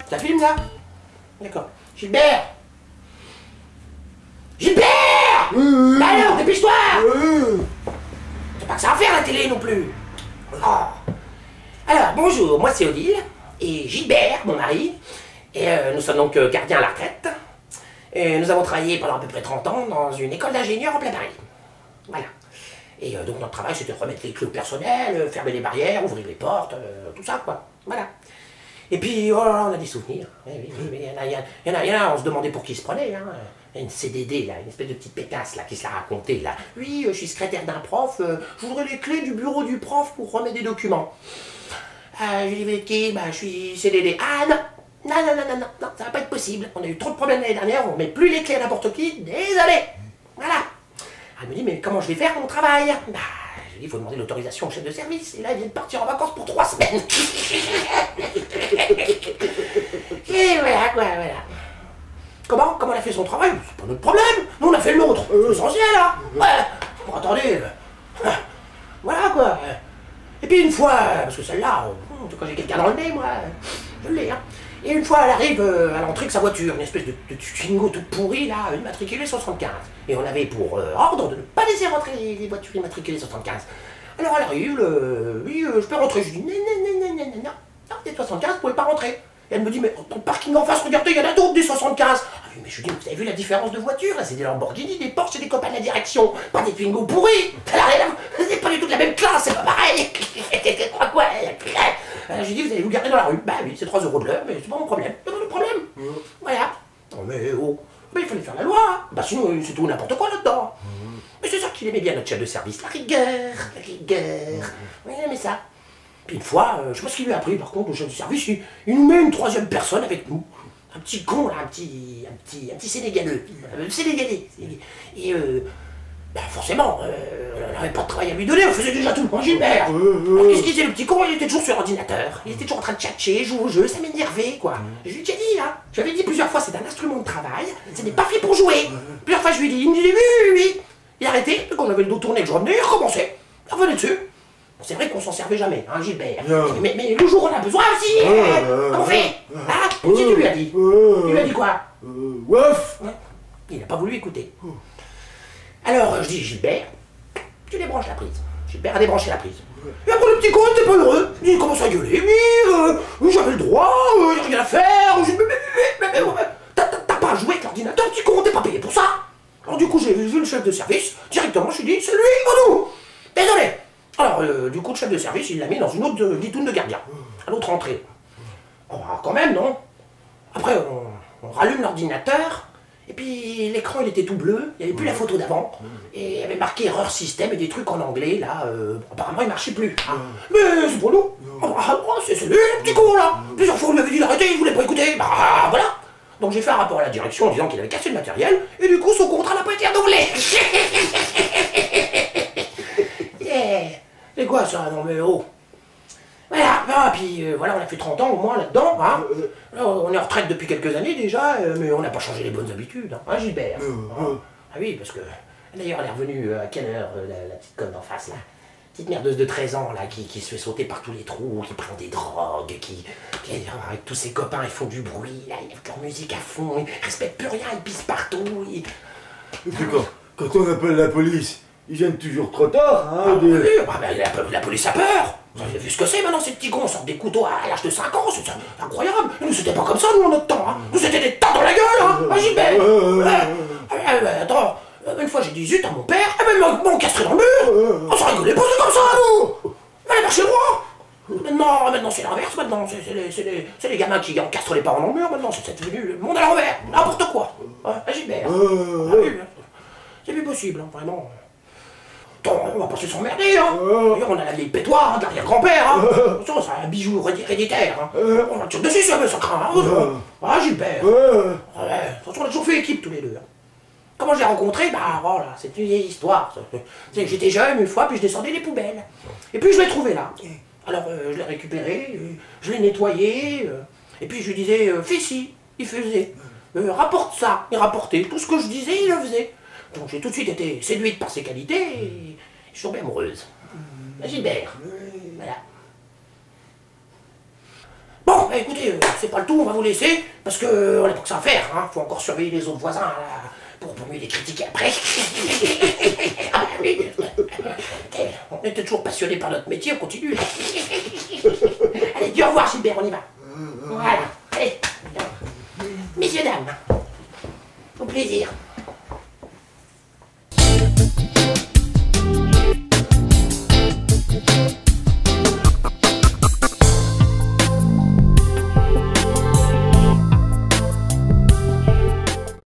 Ça filme là? D'accord. Gilbert! Gilbert! Bah alors, dépêche-toi! T'as pas que ça à faire la télé non plus! Oh. Alors, bonjour, moi c'est Odile, et Gilbert, mon mari, et nous sommes donc gardiens à la retraite. Et nous avons travaillé pendant à peu près 30 ans dans une école d'ingénieurs en plein Paris. Voilà. Et donc notre travail c'était de remettre les clés au personnel, fermer les barrières, ouvrir les portes, tout ça quoi. Voilà. Et puis, oh là, on a des souvenirs. Oui, il y en a, on se demandait pour qui se prenait. Hein. Il y a une CDD, là, une espèce de petite pétasse là, qui se l'a raconté. Là. Oui, je suis secrétaire d'un prof, je voudrais les clés du bureau du prof pour remettre des documents. Je lui ai dit, qui? Bah, je suis CDD. Ah non, non, ça va pas être possible. On a eu trop de problèmes l'année dernière, on met plus les clés à n'importe qui. Désolé. Voilà. Elle me dit, mais comment je vais faire mon travail? Bah, je lui ai dit, il faut demander l'autorisation au chef de service. Et là, il vient de partir en vacances pour 3 semaines. Et voilà, quoi, voilà. Comment elle a fait son travail? C'est pas notre problème. Nous, on a fait le nôtre. C'est essentiel, hein. Ouais. Bon, attendez. Voilà, quoi. Et puis une fois, parce que celle-là, quand j'ai quelqu'un dans le nez, moi, je l'ai, hein. Et une fois, elle arrive à l'entrée avec sa voiture, une espèce de Twingo toute pourrie, là, immatriculée 75. Et on avait pour ordre de ne pas laisser rentrer les voitures immatriculées 75. Alors elle arrive, oui, je peux rentrer. Je dis, non, des 75, vous pouvez pas rentrer. Et elle me dit, mais dans le parking en face, regardez, il y en a d'autres des 75. Ah oui, mais je lui dis, vous avez vu la différence de voiture? Là, c'est des Lamborghini, des Porsche et des copains de la direction, pas des Twingo pourris. C'est pas du tout de la même classe, c'est pas pareil. Quoi? Je lui dis, vous allez vous garer dans la rue. Bah oui, c'est 3 € de l'heure, mais c'est pas mon problème. C'est pas mon problème. Voilà. Non mais oh, mais il fallait faire la loi. Hein. Bah sinon, c'est tout n'importe quoi là-dedans. Mais c'est ça qu'il aimait bien notre chef de service, la rigueur, la rigueur. Oui, il aimait ça. Puis une fois, je sais pas ce qu'il lui a appris par contre, le chef de service, il nous met une 3e personne avec nous. Un petit con là, un petit Sénégalais. Sénégalais. Et bah forcément, on n'avait pas de travail à lui donner, on faisait déjà tout, hein, Gilbert. Alors qu'est-ce qu'il disait le petit con? Il était toujours sur l'ordinateur, il était toujours en train de tchatcher, jouer au jeu, ça m'énervait quoi. Je lui ai déjà dit, hein, je lui avais dit plusieurs fois, c'est un instrument de travail, ce n'est pas fait pour jouer. Plusieurs fois je lui ai dit, il me disait oui. Il a arrêté, puis quand on avait le dos tourné, que je revenais, il recommençait. Il revenait dessus. C'est vrai qu'on s'en servait jamais, hein, Gilbert. Mais le jour où on a besoin aussi, qu'on fait? Hein? Qu'est-ce que tu lui as dit? Tu lui as dit quoi? Ouf. Il n'a pas voulu écouter. Alors je dis, Gilbert, tu débranches la prise. Gilbert a débranché la prise. Et après le petit con n'était pas heureux. Il commence à gueuler. Oui, j'avais le droit, il n'y a rien à faire. Mais t'as pas à jouer avec l'ordinateur, petit con, t'es pas payé pour ça. Alors du coup, j'ai vu le chef de service. Directement, je lui ai dit, c'est lui ou nous? Désolé. Alors du coup, le chef de service, il l'a mis dans une autre guitoune de gardien. À l'autre entrée. Oh, quand même, non? Après, on rallume l'ordinateur. Et puis l'écran il était tout bleu, il n'y avait plus la photo d'avant, et il y avait marqué erreur système et des trucs en anglais, là, apparemment il marchait plus. Hein. Mais c'est pour nous, c'est lui le petit con là, plusieurs fois on lui avait dit d'arrêter, il voulait pas écouter, bah voilà. Donc j'ai fait un rapport à la direction en disant qu'il avait cassé le matériel, et du coup son contrat n'a pas été renouvelé. Yeah. C'est quoi ça? Non mais oh. Voilà, ah, puis voilà, on a fait 30 ans au moins là-dedans, hein. On est en retraite depuis quelques années déjà, mais on n'a pas changé les bonnes habitudes, hein, Gilbert. Ah oui, parce que, d'ailleurs, elle est revenue à quelle heure, la petite conne d'en face, là? Petite merdeuse de 13 ans, là, qui se fait sauter par tous les trous, qui prend des drogues, qui avec tous ses copains, ils font du bruit, là, ils mettent leur musique à fond, ils respectent plus rien, ils pissent partout, Et puis quand on appelle la police, ils viennent toujours trop tard, hein. Oui, la police a peur. Vous avez vu ce que c'est maintenant ces petits cons, on sort des couteaux à l'âge de 5 ans, c'est incroyable. Nous c'était pas comme ça nous en notre temps, hein. Nous c'était des tas dans la gueule, hein, Gilbert. Attends, une fois j'ai dit zut à mon père, ils m'ont castré dans le mur. On s'en rigolait pas, c'est comme ça nous. Fallait marcher droit. Maintenant c'est l'inverse, maintenant c'est les gamins qui encastrent les parents dans le mur, maintenant c'est devenu le monde à l'envers, n'importe quoi. Gilbert. C'est plus possible, hein, vraiment. On va pas se s'emmerder, hein. On a la vieille pétoire hein, de l'arrière-grand-père, hein. C'est un bijou héréditaire, hein. On va tirer dessus, ça craint, hein. Ah, Gilbert. On a toujours fait équipe tous les deux. Hein. Comment je l'ai rencontré? Bah voilà, c'est une vieille histoire. J'étais jeune une fois, puis je descendais les poubelles. Et puis je l'ai trouvé là. Alors je l'ai récupéré, je l'ai nettoyé, et puis je lui disais, fais ci, il faisait. Rapporte ça, il rapportait. Tout ce que je disais, il le faisait. Donc j'ai tout de suite été séduite par ses qualités et je suis tombée amoureuse. Gilbert. Voilà. Bon, bah écoutez, c'est pas le tout, on va vous laisser, parce que on n'a pas que ça à faire, hein. Faut encore surveiller les autres voisins, là, pour mieux les critiquer après. Ah, bah oui. On était toujours passionnés par notre métier, on continue. Allez, dis au revoir, Gilbert, on y va. Voilà, allez. Messieurs, dames, au plaisir.